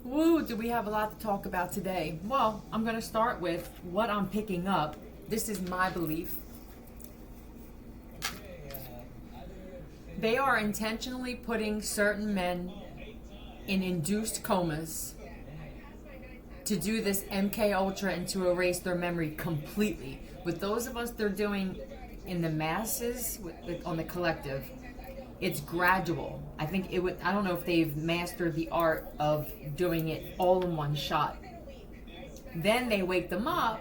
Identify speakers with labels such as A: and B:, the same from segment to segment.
A: Woo, do we have a lot to talk about today? Well, I'm going to start with what I'm picking up. This is my belief. They are intentionally putting certain men in induced comas to do this MK Ultra and to erase their memory completely. With those of us they're doing in the masses, on the collective, it's gradual. I think I don't know if they've mastered the art of doing it all in one shot. Then they wake them up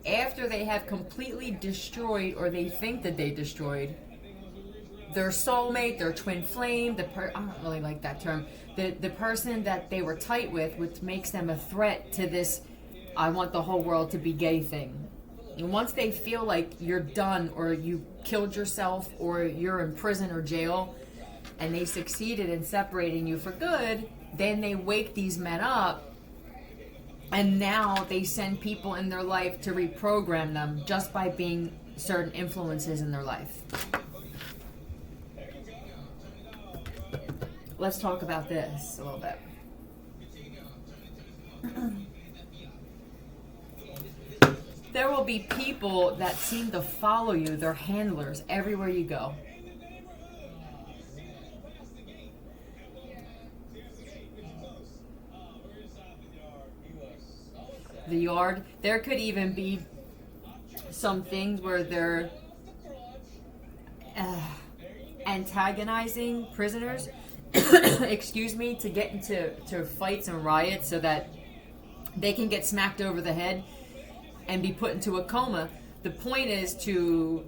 A: after they have completely destroyed, or they think that they destroyed, their soulmate, their twin flame, I don't really like that term, the person that they were tight with, which makes them a threat to this I want the whole world to be gay thing. And once they feel like you're done, or you killed yourself, or you're in prison or jail, and they succeeded in separating you for good, then they wake these men up, and now they send people in their life to reprogram them just by being certain influences in their life. Let's talk about this a little bit. There will be people that seem to follow you, they're handlers, everywhere you go. The yard. There could even be some things where they're antagonizing prisoners, excuse me, to get into fights and riots so that they can get smacked over the head and be put into a coma. The point is to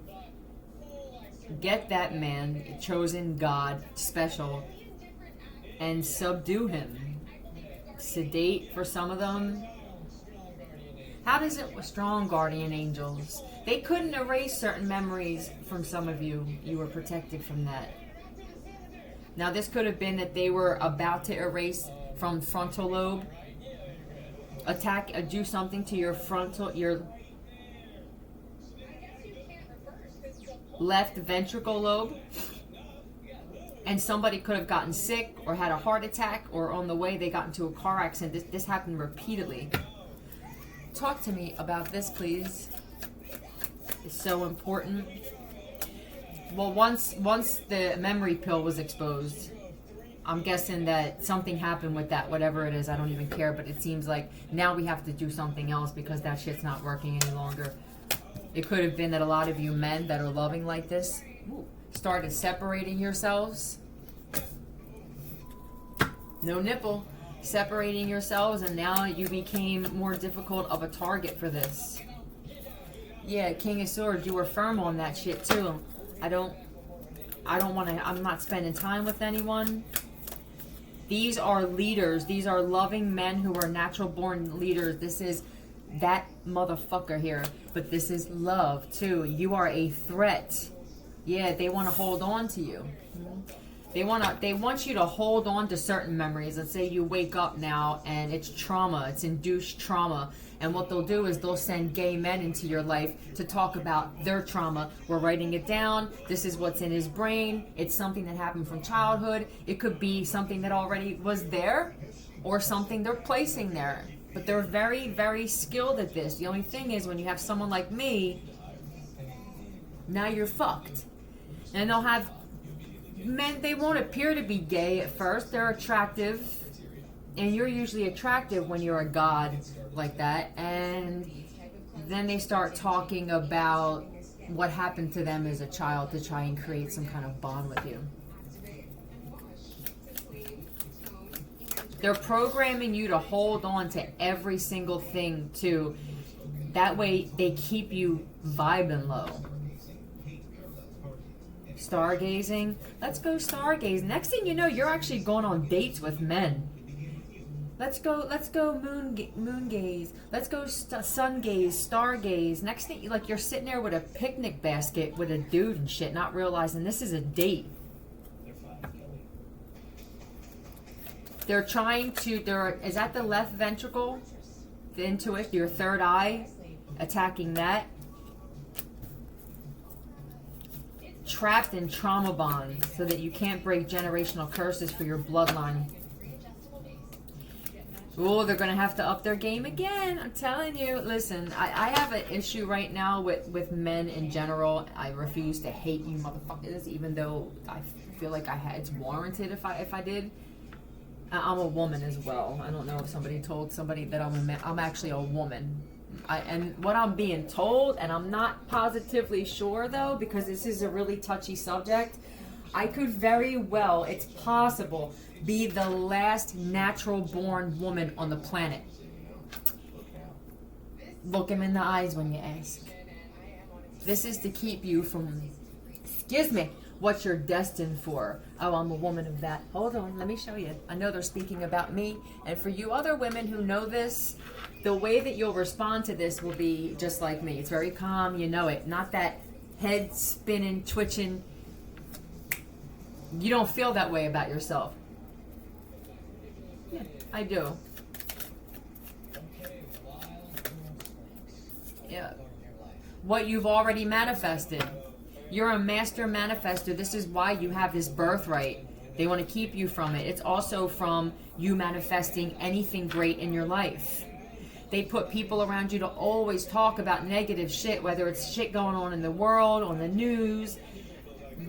A: get that man, chosen God, special, and subdue him. Sedate for some of them. How does it with strong guardian angels? They couldn't erase certain memories from some of you. You were protected from that. Now this could have been that they were about to erase from frontal lobe. Do something to your left ventricle lobe, and somebody could have gotten sick or had a heart attack, or on the way they got into a car accident. This happened repeatedly. Talk to me about this, please. It's so important. Well, once the memory pill was exposed, I'm guessing that something happened with that, whatever it is. I don't even care, but it seems like now we have to do something else because that shit's not working any longer. It could have been that a lot of you men that are loving like this started separating yourselves. No nipple. Separating yourselves, and now you became more difficult of a target for this. Yeah, King of Swords, you were firm on that shit too. I don't want to, I'm not spending time with anyone. These are leaders. These are loving men who are natural born leaders. This is that motherfucker here. But this is love too. You are a threat. Yeah, they want to hold on to you. They want you to hold on to certain memories. Let's say you wake up now and it's trauma. It's induced trauma. And what they'll do is they'll send gay men into your life to talk about their trauma. We're writing it down. This is what's in his brain. It's something that happened from childhood. It could be something that already was there, or something they're placing there. But they're very, very skilled at this. The only thing is, when you have someone like me, now you're fucked. And they'll have men, they won't appear to be gay at first. They're attractive. And you're usually attractive when you're a god like that. And then they start talking about what happened to them as a child to try and create some kind of bond with you. They're programming you to hold on to every single thing too. That way they keep you vibing low. Stargazing. Let's go stargazing. Next thing you know, you're actually going on dates with men. Let's go moon gaze. Let's go sun gaze, star gaze. Next thing, like, you're sitting there with a picnic basket with a dude and shit, not realizing this is a date. They're trying to, is that the left ventricle? The intuition, your third eye, attacking that. Trapped in trauma bonds so that you can't break generational curses for your bloodline. Oh, they're going to have to up their game again. I'm telling you. Listen, I have an issue right now with men in general. I refuse to hate you motherfuckers, even though I feel like it's warranted if I did. I'm a woman as well. I don't know if somebody told somebody that I'm actually a woman. And what I'm being told, and I'm not positively sure though, because this is a really touchy subject, I could very well, it's possible, be the last natural born woman on the planet. Look him in the eyes when you ask. This is to keep you from, excuse me, what you're destined for. Oh, I'm a woman of that. Hold on, let me show you. I know they're speaking about me. And for you other women who know this, the way that you'll respond to this will be just like me. It's very calm, you know it. Not that head spinning, twitching. You don't feel that way about yourself. Yeah, I do. Yeah. What you've already manifested. You're a master manifester. This is why you have this birthright. They want to keep you from it. It's also from you manifesting anything great in your life. They put people around you to always talk about negative shit, whether it's shit going on in the world, on the news.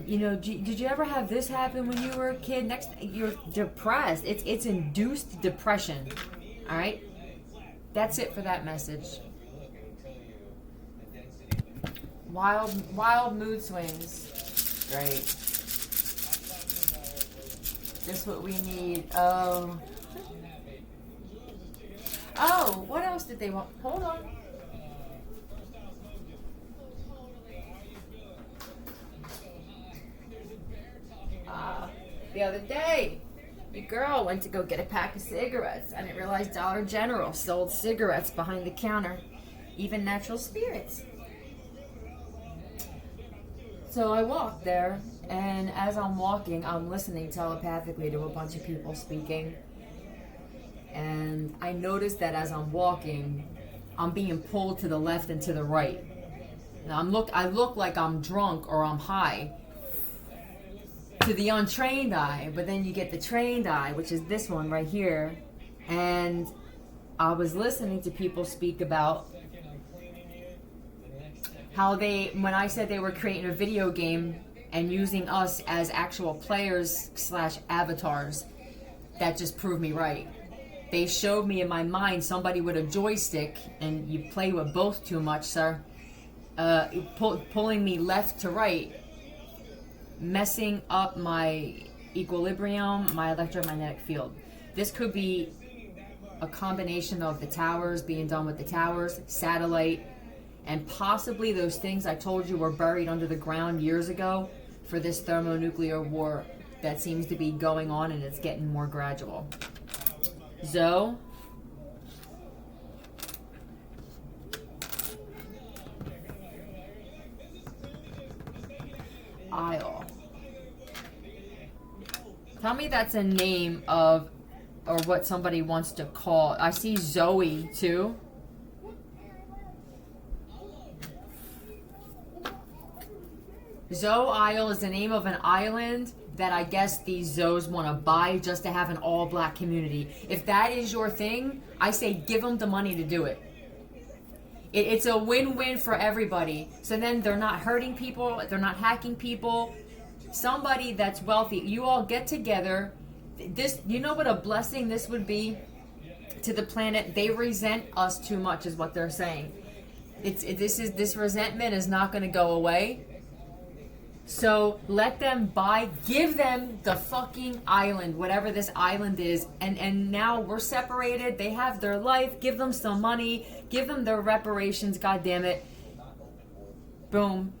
A: You know, did you ever have this happen when you were a kid? Next, you're depressed. It's induced depression. All right? That's it for that message. Wild mood swings. Great. This is what we need. Oh, what else did they want? Hold on. The other day, your girl went to go get a pack of cigarettes. I didn't realize Dollar General sold cigarettes behind the counter, even natural spirits. So I walked there, and as I'm walking, I'm listening telepathically to a bunch of people speaking. And I noticed that as I'm walking, I'm being pulled to the left and to the right. Now I look like I'm drunk or I'm high to the untrained eye, but then you get the trained eye, which is this one right here. And I was listening to people speak about how when I said they were creating a video game and using us as actual players / avatars, that just proved me right. They showed me in my mind somebody with a joystick, and you play with both too much, sir, pulling me left to right, messing up my equilibrium, my electromagnetic field. This could be a combination of the towers, being done with the towers, satellite, and possibly those things I told you were buried under the ground years ago for this thermonuclear war that seems to be going on, and it's getting more gradual. Zoe. Isle. Tell me that's a name of, or what somebody wants to call. I see Zoe too. Zoe Isle is the name of an island that I guess these Zoes want to buy just to have an all-black community. If that is your thing, I say give them the money to do it. It's a win-win for everybody. So then they're not hurting people, they're not hacking people. Somebody that's wealthy, you all get together. This, you know what a blessing this would be to the planet? They resent us too much is what they're saying. This resentment is not going to go away. So let them give them the fucking island, whatever this island is, and now we're separated. They have their life. Give them some money. Give them their reparations. God damn it. Boom.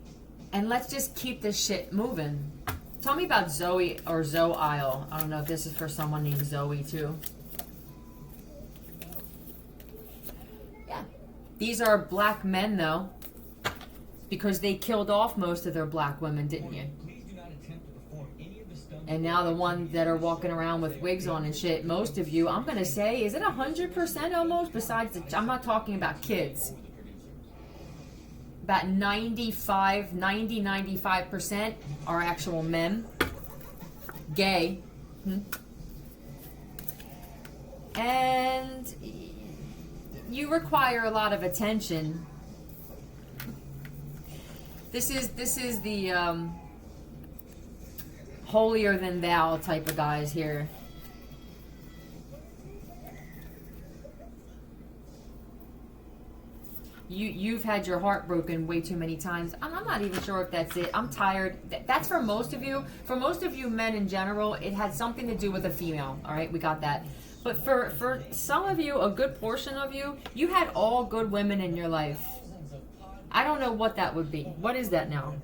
A: And let's just keep this shit moving. Tell me about Zoe or Zoe Isle. I don't know if this is for someone named Zoe too. Yeah. These are black men though. Because they killed off most of their black women, didn't you? And now the ones that are walking around with wigs on and shit, most of you, I'm going to say, is it 100% almost? Besides, I'm not talking about kids. About 95% are actual men. Gay. And you require a lot of attention. This is the holier than thou type of guys here. You've had your heart broken way too many times. I'm not even sure if that's it. I'm tired. That's for most of you. For most of you men in general, it had something to do with a female. All right, we got that. But for some of you, a good portion of you, you had all good women in your life. I don't know what that would be. What is that now?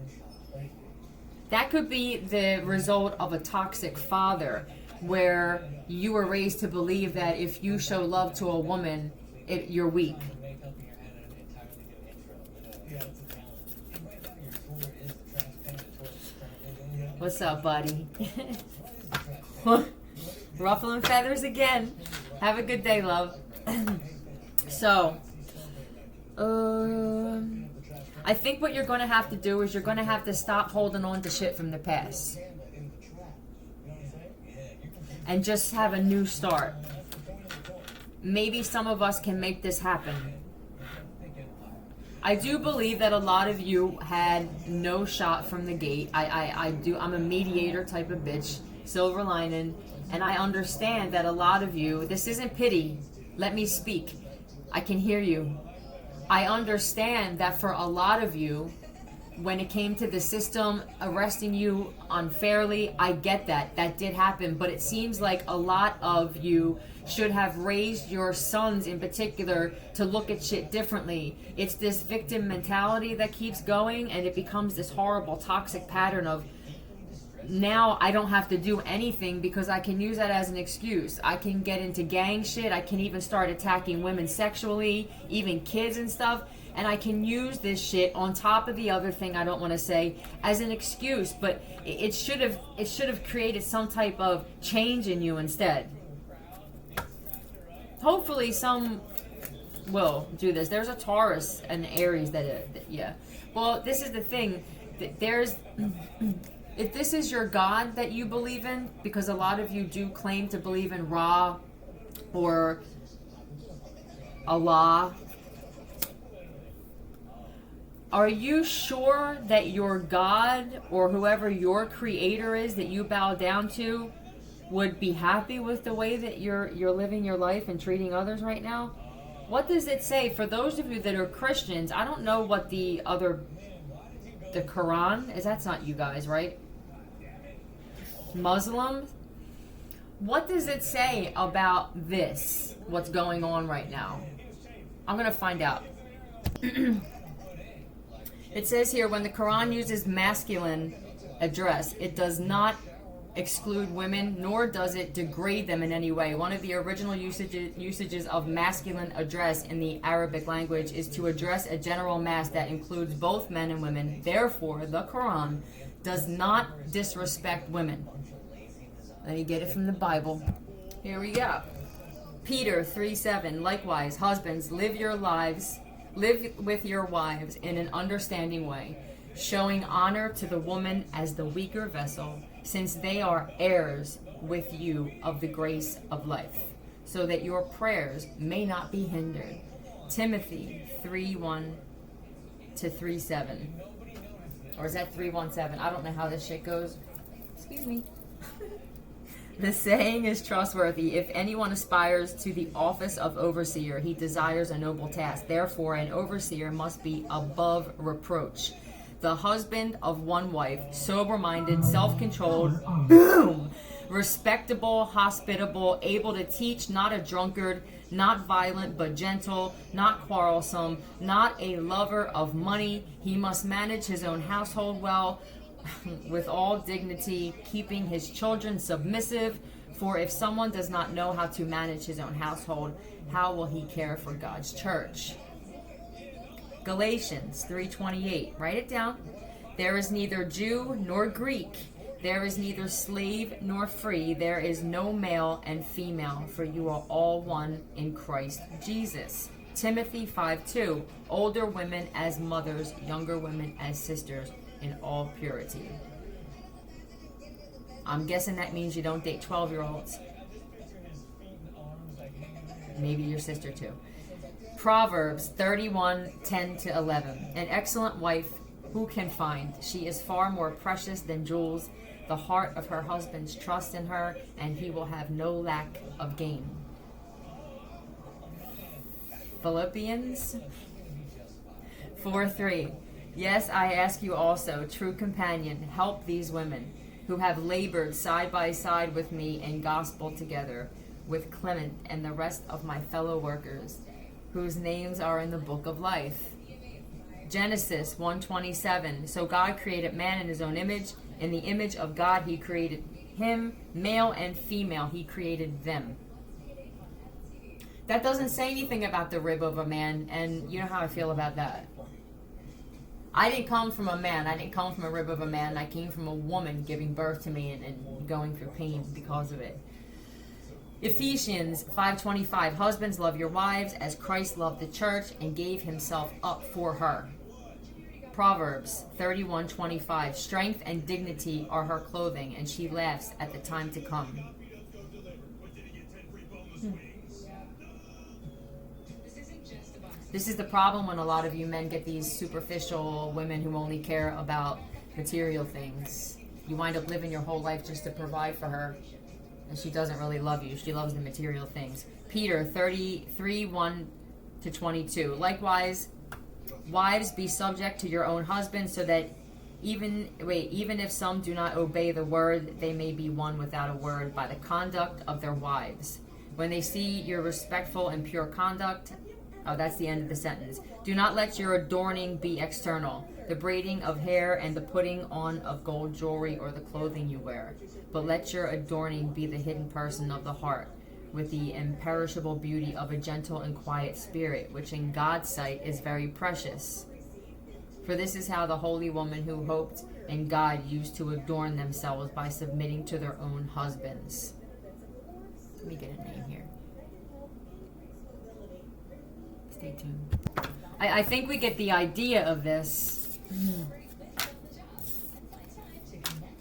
A: That could be the result of a toxic father, where you were raised to believe that if you show love to a woman, you're weak. What's up, buddy? Ruffling feathers again. Have a good day, love. So, I think what you're going to have to do is you're going to have to stop holding on to shit from the past. And just have a new start. Maybe some of us can make this happen. I do believe that a lot of you had no shot from the gate. I'm a mediator type of bitch, silver lining, and I understand that a lot of you, this isn't pity, let me speak. I can hear you. I understand that for a lot of you, when it came to the system arresting you unfairly, I get that. That did happen, but it seems like a lot of you should have raised your sons in particular to look at shit differently. It's this victim mentality that keeps going, and it becomes this horrible toxic pattern of, now I don't have to do anything because I can use that as an excuse. I can get into gang shit. I can even start attacking women sexually, even kids and stuff. And I can use this shit on top of the other thing I don't want to say as an excuse. But it should have created some type of change in you instead. Hopefully some will do this. There's a Taurus and Aries yeah. Well, this is the thing. There's... If this is your God that you believe in, because a lot of you do claim to believe in Ra or Allah, are you sure that your God or whoever your creator is that you bow down to would be happy with the way that you're living your life and treating others right now? What does it say? For those of you that are Christians, I don't know what the Quran is. That's not you guys, right? Muslims. What does it say about this? What's going on right now? I'm gonna find out. It says here, when the Quran uses masculine address, it does not exclude women, nor does it degrade them in any way. One of the original usages of masculine address in the Arabic language is to address a general mass that includes both men and women. Therefore, the Quran does not disrespect women. Let me get it from the Bible. Here we go. Peter 3:7. Likewise, husbands, live with your wives in an understanding way, showing honor to the woman as the weaker vessel, since they are heirs with you of the grace of life, so that your prayers may not be hindered. Timothy 3:1 to 3:7. Or is that 3:17? I don't know how this shit goes. Excuse me. The saying is trustworthy. If anyone aspires to the office of overseer, he desires a noble task. Therefore, an overseer must be above reproach, the husband of one wife, sober-minded, self-controlled, boom, respectable, hospitable, able to teach, not a drunkard, not violent but gentle, not quarrelsome, not a lover of money. He must manage his own household well, with all dignity, keeping his children submissive. For if someone does not know how to manage his own household, how will he care for God's church? Galatians 3:28. Write it down. There is neither Jew nor Greek. There is neither slave nor free. There is no male and female, for you are all one in Christ Jesus. Timothy 5:2. Older women as mothers, younger women as sisters, in all purity. I'm guessing that means you don't date 12-year-olds. Maybe your sister too. Proverbs 31, 10 to 11. An excellent wife who can find? She is far more precious than jewels. The heart of her husband's trust in her, and he will have no lack of gain. Philippians 4:3. Yes, I ask you also, true companion, help these women who have labored side by side with me in gospel together with Clement and the rest of my fellow workers, whose names are in the book of life. Genesis 1:27. So God created man in his own image. In the image of God he created him, male and female he created them. That doesn't say anything about the rib of a man, and you know how I feel about that. I didn't come from a man. I didn't come from a rib of a man. I came from a woman giving birth to me and going through pain because of it. Ephesians 5:25. Husbands, love your wives as Christ loved the church and gave himself up for her. Proverbs 31:25. Strength and dignity are her clothing, and she laughs at the time to come. This is the problem when a lot of you men get these superficial women who only care about material things. You wind up living your whole life just to provide for her, and she doesn't really love you. She loves the material things. Peter 33:1-22. Likewise, wives, be subject to your own husbands, so that even if some do not obey the word, they may be won without a word by the conduct of their wives. When they see your respectful and pure conduct, that's the end of the sentence. Do not let your adorning be external, the braiding of hair and the putting on of gold jewelry or the clothing you wear, but let your adorning be the hidden person of the heart, with the imperishable beauty of a gentle and quiet spirit, which in God's sight is very precious. For this is how the holy woman who hoped in God used to adorn themselves, by submitting to their own husbands. Let me get a name here. Stay tuned. I think we get the idea of this.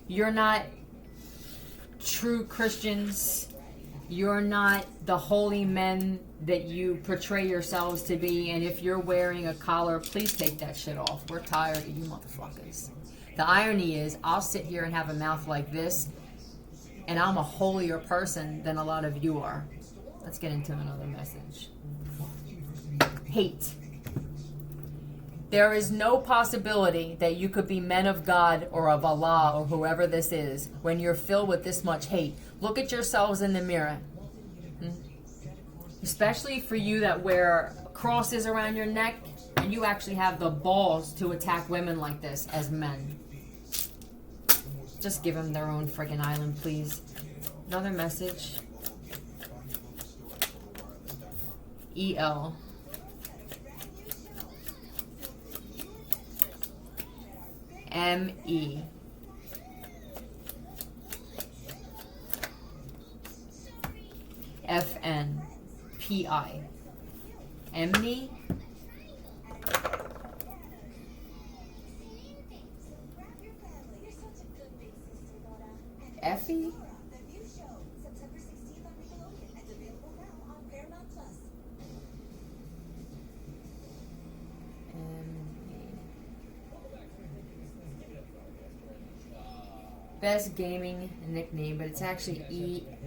A: You're not true Christians. You're not the holy men that you portray yourselves to be. And if you're wearing a collar, please take that shit off. We're tired of you motherfuckers. The irony is, I'll sit here and have a mouth like this, and I'm a holier person than a lot of you are. Let's get into another message. Hate. There is no possibility that you could be men of God or of Allah or whoever this is when you're filled with this much hate. Look at yourselves in the mirror. Especially for you that wear crosses around your neck and you actually have the balls to attack women like this as men. Just give them their own freaking island, please. Another message. EL. ME. FN. PI. ME. Effie. Best gaming nickname, but it's actually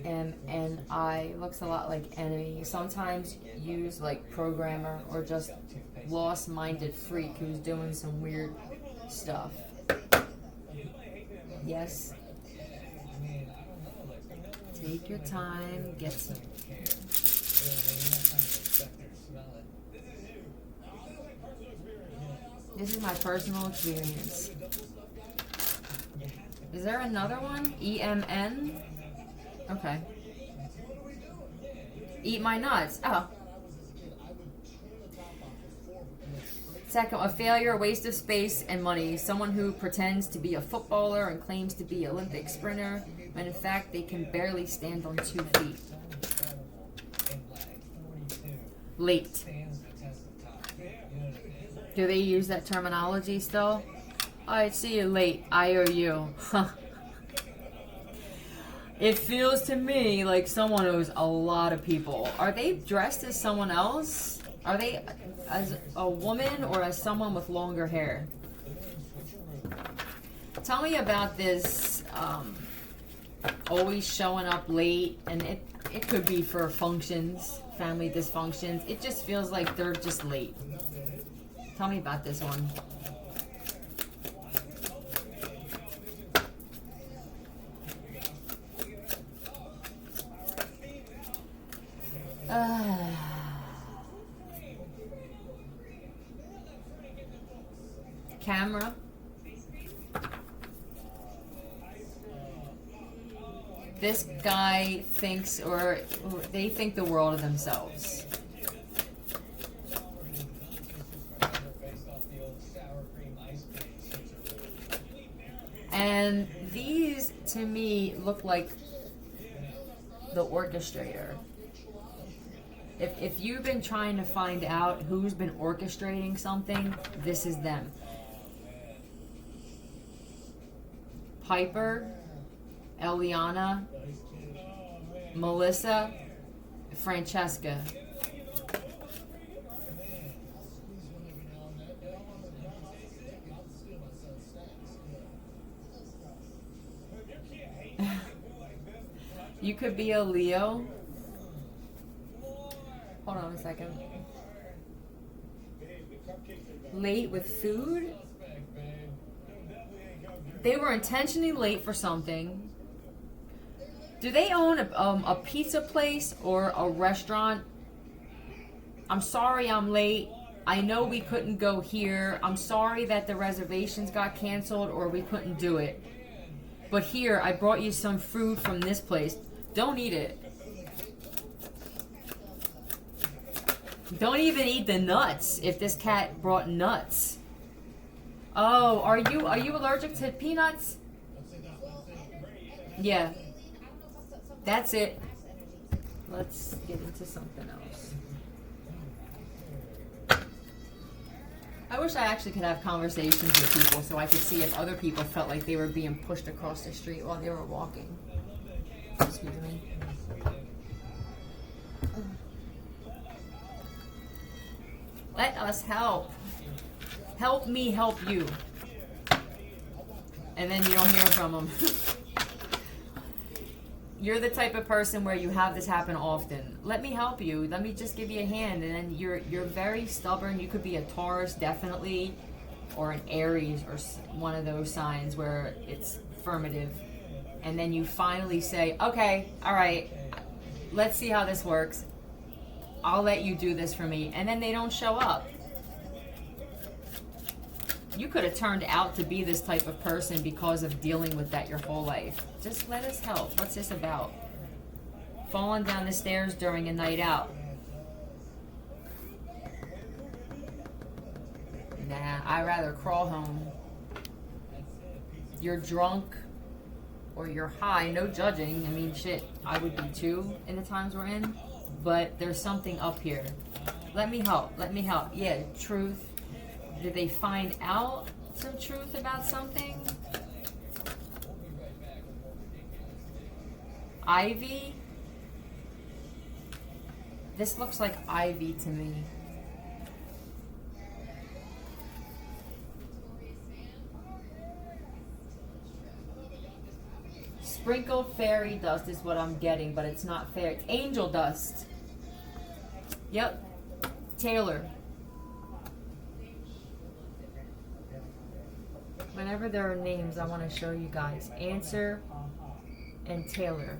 A: EMNI. Looks a lot like enemy. Sometimes used like programmer or just lost-minded freak who's doing some weird stuff. Yes. Take your time. Get some. This is my personal experience. Is there another one? EMN? Okay. Eat my nuts. Oh. Second, a failure, a waste of space and money. Someone who pretends to be a footballer and claims to be an Olympic sprinter, when in fact they can barely stand on 2 feet. Late. Do they use that terminology still? Alright, see you late, IOU. It feels to me like someone owes a lot of people. Are they dressed as someone else? Are they as a woman or as someone with longer hair? Tell me about this, always showing up late, and it could be for functions, family dysfunctions. It just feels like they're just late. Tell me about this one. Camera. This guy thinks, or they think the world of themselves. And these, to me, look like the orchestrator. If you've been trying to find out who's been orchestrating something, this is them. Piper, Eliana, Melissa, Francesca. You could be a Leo. Hold on a second. Late with food? They were intentionally late for something. Do they own a pizza place or a restaurant? I'm sorry I'm late. I know we couldn't go here. I'm sorry that the reservations got canceled or we couldn't do it. But here, I brought you some food from this place. Don't eat it. Don't even eat the nuts if this cat brought nuts. Oh, are you allergic to peanuts? Yeah. That's it. Let's get into something else. I wish I actually could have conversations with people so I could see if other people felt like they were being pushed across the street while they were walking. Excuse me. Let us help. Help me help you. And then you don't hear from them. You're the type of person where you have this happen often. Let me help you. Let me just give you a hand. And then you're very stubborn. You could be a Taurus, definitely, or an Aries, or one of those signs where it's affirmative. And then you finally say, okay, all right, let's see how this works. I'll let you do this for me. And then they don't show up. You could have turned out to be this type of person because of dealing with that your whole life. Just let us help. What's this about? Falling down the stairs during a night out. Nah, I'd rather crawl home. You're drunk or you're high. No judging. I mean, shit, I would be too in the times we're in. But there's something up here. Let me help. Let me help. Yeah, truth. Did they find out some truth about something? Ivy? This looks like Ivy to me. Sprinkled fairy dust is what I'm getting, but it's not fair. It's angel dust. Yep. Taylor. Whenever there are names, I want to show you guys. Answer and Taylor.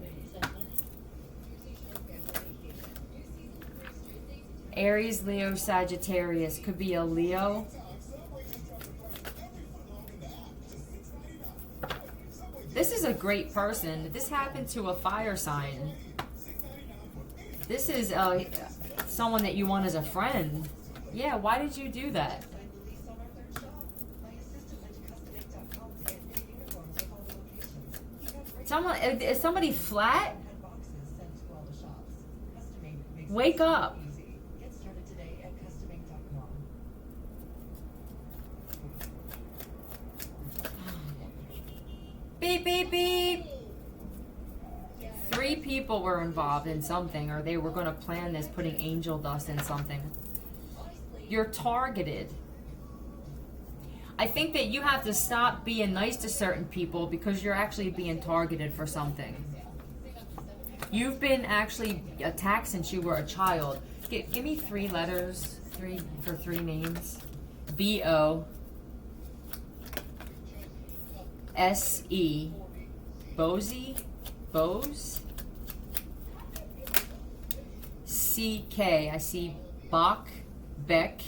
A: Aries, Leo, Sagittarius. Could be a Leo. This is a great person. This happened to a fire sign. This is someone that you want as a friend. Yeah, why did you do that? Is somebody flat? Wake up. Beep, beep, beep. 3 people were involved in something, or they were going to plan this, putting angel dust in something. You're targeted. I think that you have to stop being nice to certain people because you're actually being targeted for something. You've been actually attacked since you were a child. Give me 3 letters, 3 for 3 names. B-O-S-E. Bose? Bose? C-K. I see Bach, Beck.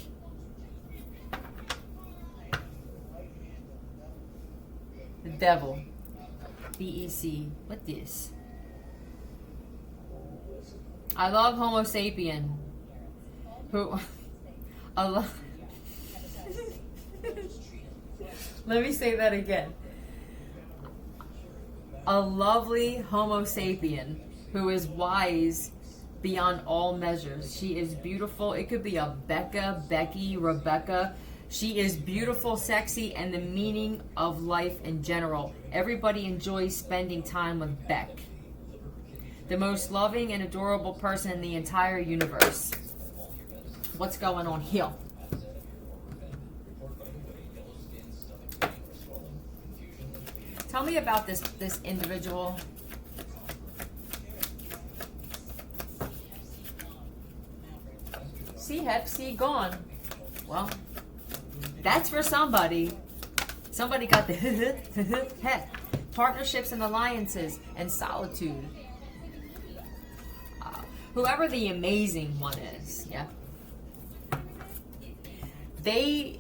A: The devil. B-E-C. What this? I love Homo sapien. Who? I love. Let me say that again. A lovely Homo sapien who is wise beyond all measures. She is beautiful. It could be a Becca, Becky, Rebecca. She is beautiful, sexy, and the meaning of life in general. Everybody enjoys spending time with Beck. The most loving and adorable person in the entire universe. What's going on here? Tell me about this individual. See, Hep, see, gone. Well, that's for somebody. Somebody got the hep. Partnerships and alliances and solitude. Whoever the amazing one is, yeah. They,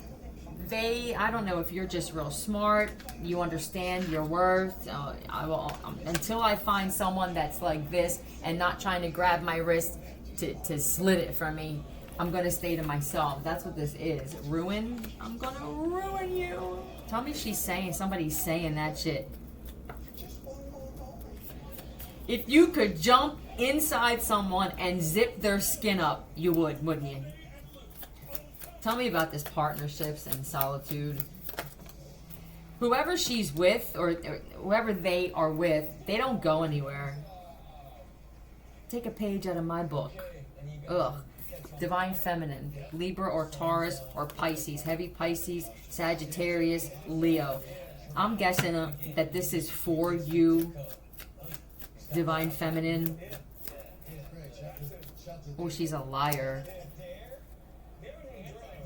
A: I don't know if you're just real smart, you understand your worth. I will, until I find someone that's like this and not trying to grab my wrist to slit it from me, I'm going to stay to myself. That's what this is. Ruin? I'm going to ruin you. Tell me she's saying, somebody's saying that shit. If you could jump inside someone and zip their skin up, you would, wouldn't you? Tell me about this partnerships and solitude. Whoever she's with, or whoever they are with, they don't go anywhere. Take a page out of my book. Ugh. Divine Feminine, Libra or Taurus or Pisces, Heavy Pisces, Sagittarius, Leo. I'm guessing that this is for you, Divine Feminine. Oh, she's a liar.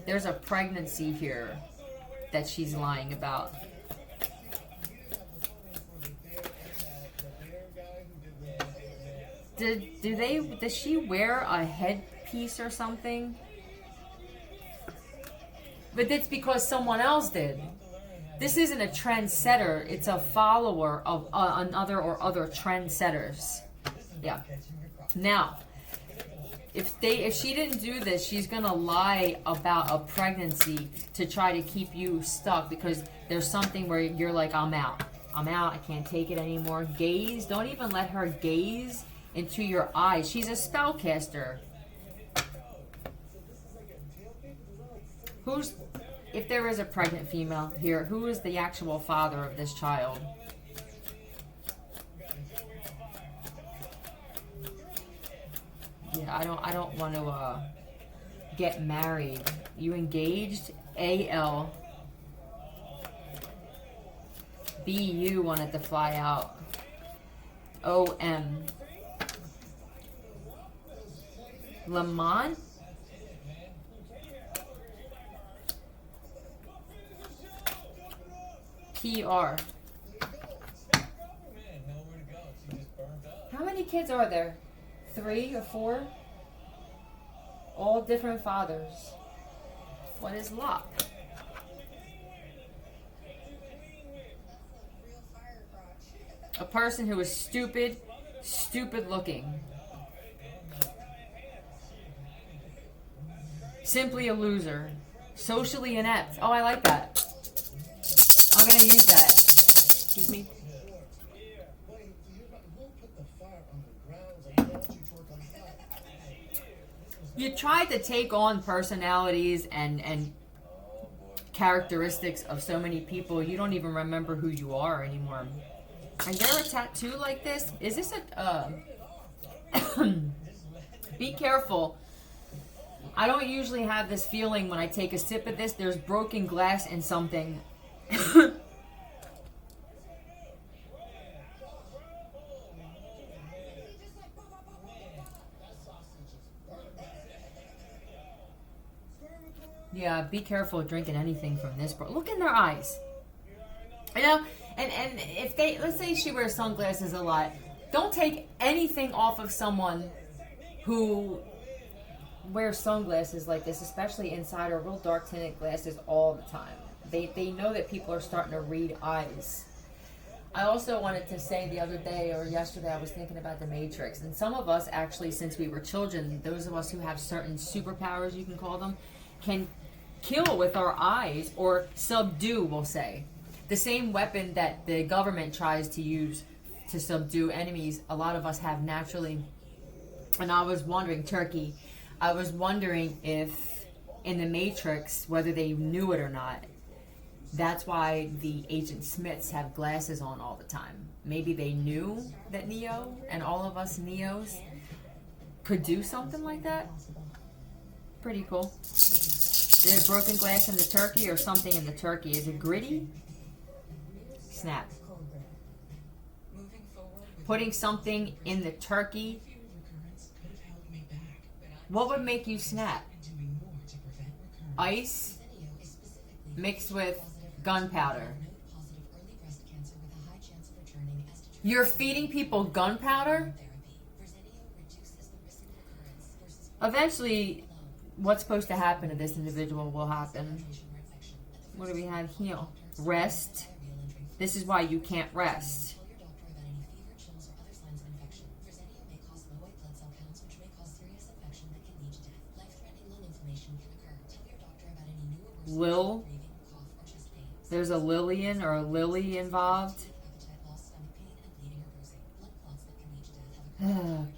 A: There's a pregnancy here that she's lying about. Does she wear a headpiece or something? But it's because someone else did. This isn't a trendsetter, it's a follower of another or other trendsetters. Yeah. Now, if she didn't do this, she's gonna lie about a pregnancy to try to keep you stuck because there's something where you're like, I'm out, I can't take it anymore. Gaze, don't even let her gaze into your eyes. She's a spellcaster. If there is a pregnant female here, who is the actual father of this child? Yeah, I don't want to get married. You engaged? A-L. B-U wanted to fly out. O-M. Lamont? P-R. How many kids are there? 3 or 4? All different fathers. What is luck? A person who is stupid looking. Simply a loser. Socially inept. Oh, I like that. I'm going to use that. Excuse me. You try to take on personalities and characteristics of so many people, you don't even remember who you are anymore. Is there a tattoo like this? Is this a... Be careful. I don't usually have this feeling when I take a sip of this. There's broken glass in something. Yeah, be careful drinking anything from this, bro. Look in their eyes. You know, and if they, let's say she wears sunglasses a lot, don't take anything off of someone who wears sunglasses like this, especially inside or real dark tinted glasses all the time. They know that people are starting to read eyes. I also wanted to say the other day or yesterday, I was thinking about the Matrix, and some of us actually, since we were children, those of us who have certain superpowers, you can call them, can kill with our eyes or subdue, we'll say. The same weapon that the government tries to use to subdue enemies, a lot of us have naturally. And I was wondering, Turkey, I was wondering if in the Matrix, whether they knew it or not, that's why the Agent Smiths have glasses on all the time. Maybe they knew that Neo and all of us Neos could do something like that. Pretty cool. Is it broken glass in the turkey or something in the turkey? Is it gritty? Snap. Putting something in the turkey. What would make you snap? Ice mixed with gunpowder. You're feeding people gunpowder? Eventually, what's supposed to happen to this individual will happen. What do we have here? Rest. This is why you can't rest. Lil. There's a Lillian or a Lily involved.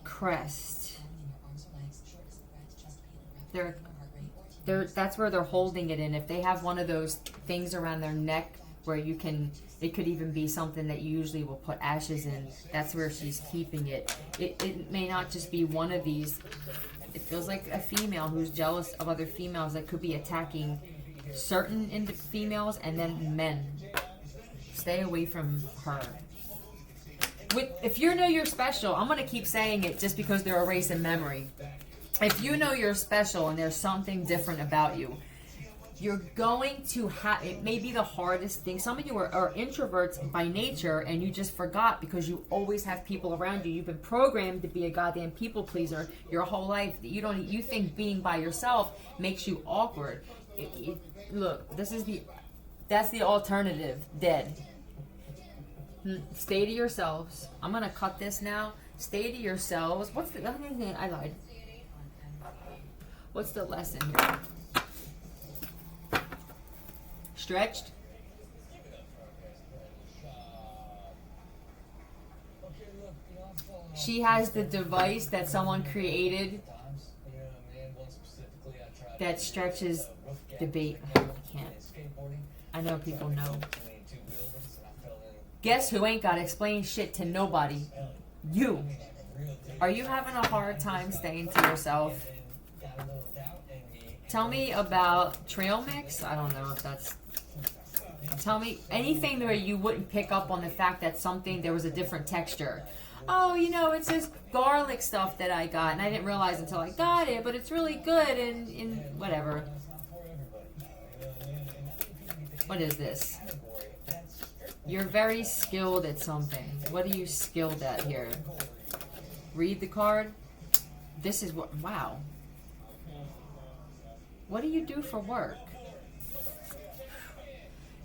A: Crest. That's where they're holding it in. If they have one of those things around their neck where you can, it could even be something that you usually will put ashes in. That's where she's keeping it. It may not just be one of these. It feels like a female who's jealous of other females that could be attacking certain females and then men. Stay away from her. If you know you're special, I'm going to keep saying it just because they're erasing memory. If you know you're special and there's something different about you, you're going to have, it may be the hardest thing. Some of you are introverts by nature and you just forgot because you always have people around you. You've been programmed to be a goddamn people pleaser your whole life. You think being by yourself makes you awkward. Look, that's the alternative. Dead. Stay to yourselves. I'm going to cut this now. Stay to yourselves. What's the, I lied. What's the lesson here? Stretched. She has the device that someone created that stretches the bait. I can't. I know people know. Guess who ain't got to explain shit to nobody? You. Are you having a hard time staying to yourself? Tell me about trail mix. I don't know if that's... Tell me anything where you wouldn't pick up on the fact that there was a different texture. Oh, it's this garlic stuff that I got, and I didn't realize until I got it, but it's really good and whatever. What is this? You're very skilled at something. What are you skilled at here? Read the card. This is what... Wow. What do you do for work?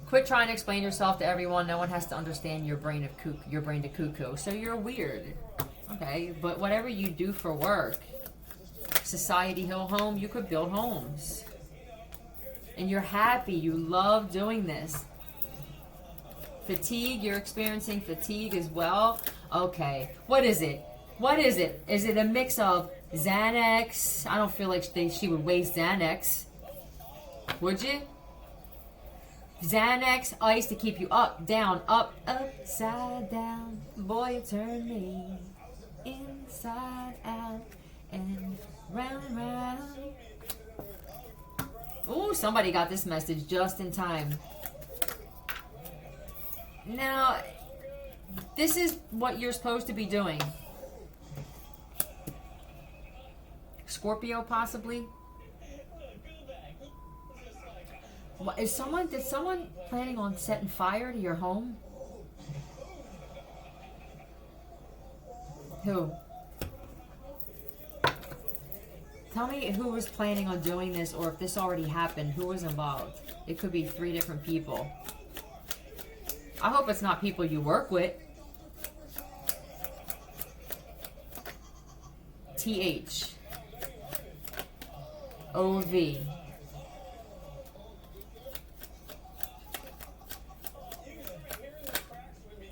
A: Quit trying to explain yourself to everyone. No one has to understand your brain to cuckoo. So you're weird. Okay, but whatever you do for work, Society Hill Home, you could build homes. And you're happy. You love doing this. Fatigue, you're experiencing fatigue as well. Okay, what is it? What is it? Is it a mix of Xanax? I don't feel like she would waste Xanax. Would you? Xanax, ice to keep you up, down, up, upside down. Boy, you turn me inside out and round and round. Ooh, somebody got this message just in time. Now, this is what you're supposed to be doing. Scorpio, possibly? What, did someone planning on setting fire to your home? Who? Tell me who was planning on doing this, or if this already happened, who was involved. It could be 3 different people. I hope it's not people you work with. TH OV.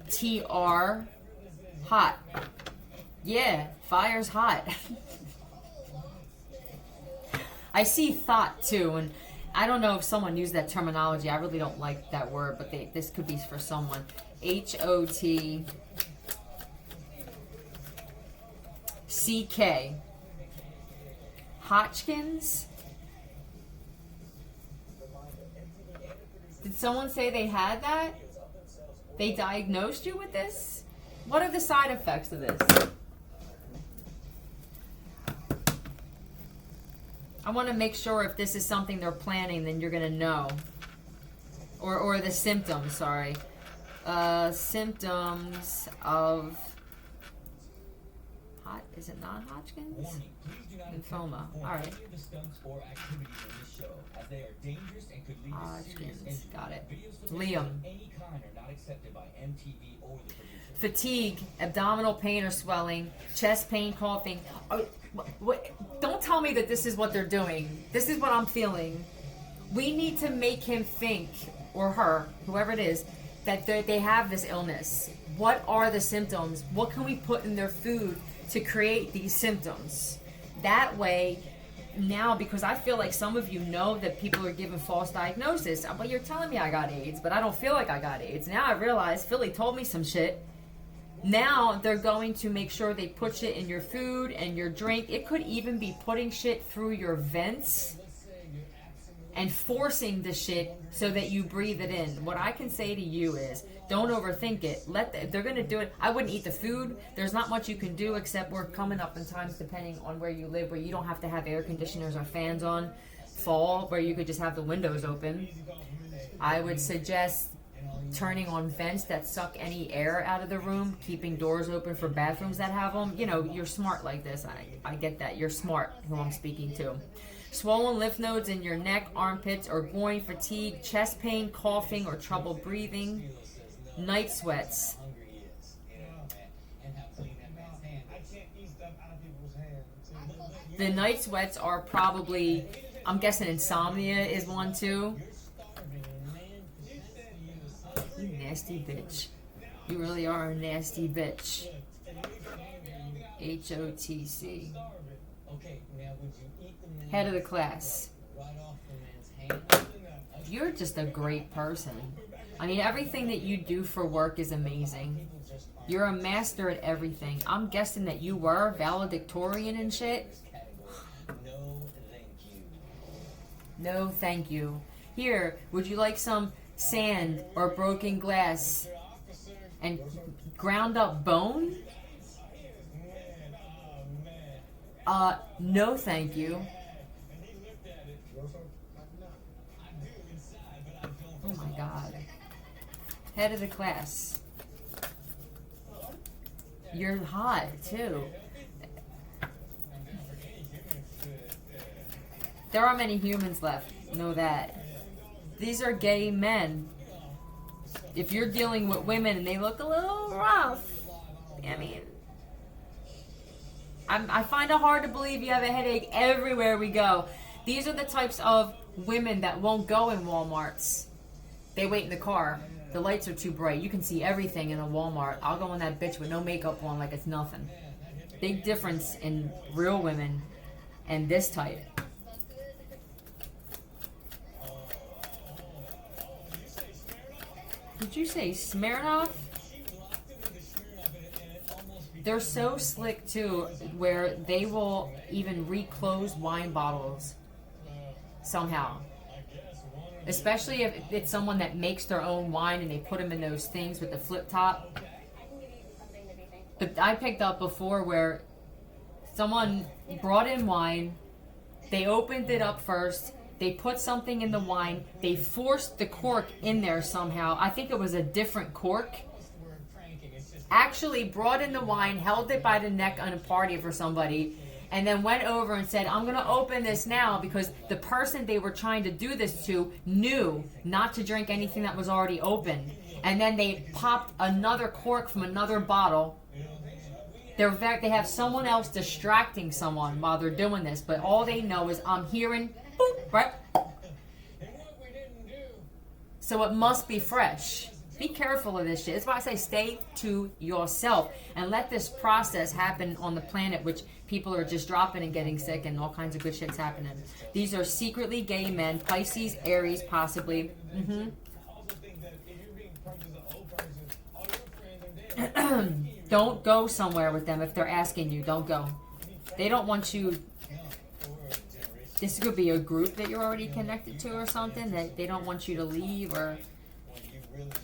A: TR hot. Yeah, fire's hot. I see thought too, and I don't know if someone used that terminology. I really don't like that word, but this could be for someone. HOT CK Hodgkins. Did someone say they had that? They diagnosed you with this? What are the side effects of this? I want to make sure if this is something they're planning, then you're going to know. Or the symptoms, sorry. Symptoms of... Is it non-Hodgkin's? Lymphoma. Alright. Hodgkin's. Got it. Liam. Fatigue, abdominal pain or swelling, chest pain, coughing. Don't tell me that this is what they're doing. This is what I'm feeling. We need to make him think, or her, whoever it is, that they have this illness. What are the symptoms? What can we put in their food to create these symptoms? That way, now, because I feel like some of you know that people are giving false diagnosis. But you're telling me I got AIDS, but I don't feel like I got AIDS. Now I realize Philly told me some shit. Now they're going to make sure they put shit in your food and your drink. It could even be putting shit through your vents and forcing the shit so that you breathe it in. What I can say to you is, don't overthink it. If they're going to do it, I wouldn't eat the food. There's not much you can do, except we're coming up in times, depending on where you live, where you don't have to have air conditioners or fans on. Fall, where you could just have the windows open. I would suggest turning on vents that suck any air out of the room, keeping doors open for bathrooms that have them. You know, you're smart like this. I get that. You're smart, who I'm speaking to. Swollen lymph nodes in your neck, armpits, or groin, fatigue, chest pain, coughing, or trouble breathing. Night sweats. The night sweats are probably, I'm guessing insomnia is one too. You nasty bitch. You really are a nasty bitch. HOTC. Head of the class. You're just a great person. I mean, everything that you do for work is amazing. You're a master at everything. I'm guessing that you were valedictorian and shit. No, thank you. Here, would you like some sand or broken glass and ground up bone? No, thank you. Oh my God. Head of the class. You're hot, too. There aren't many humans left. Know that. These are gay men. If you're dealing with women and they look a little rough, I mean, I find it hard to believe you have a headache everywhere we go. These are the types of women that won't go in Walmarts. They wait in the car. The lights are too bright. You can see everything in a Walmart. I'll go in that bitch with no makeup on like it's nothing. Big difference in real women and this type. Did you say Smirnoff? They're so slick too, where they will even reclose wine bottles somehow. Especially if it's someone that makes their own wine and they put them in those things with the flip top. But I picked up before where someone brought in wine, they opened it up first, they put something in the wine, they forced the cork in there somehow. I think it was a different cork. Actually brought in the wine, held it by the neck on a party for somebody, and then went over and said, I'm going to open this now, because the person they were trying to do this to knew not to drink anything that was already opened. And then they popped another cork from another bottle. They have someone else distracting someone while they're doing this, but all they know is I'm hearing boop, right? So it must be fresh. Be careful of this shit. That's why I say stay to yourself and let this process happen on the planet, which people are just dropping and getting sick and all kinds of good shit's happening. These are secretly gay men, Pisces, Aries, possibly. Don't go somewhere with them if they're asking you. Don't go. They don't want you. This could be a group that you're already connected to or something that they don't want you to leave. Or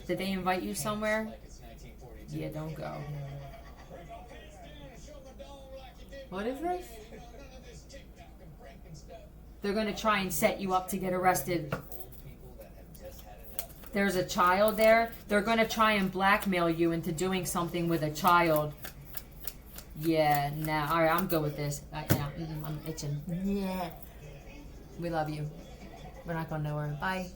A: did they invite you somewhere? Yeah, don't go. What is this? They're going to try and set you up to get arrested. There's a child there. They're going to try and blackmail you into doing something with a child. Yeah, nah. All right, I'm good with this. Yeah, I'm itching. Yeah. We love you. We're not going nowhere. Bye.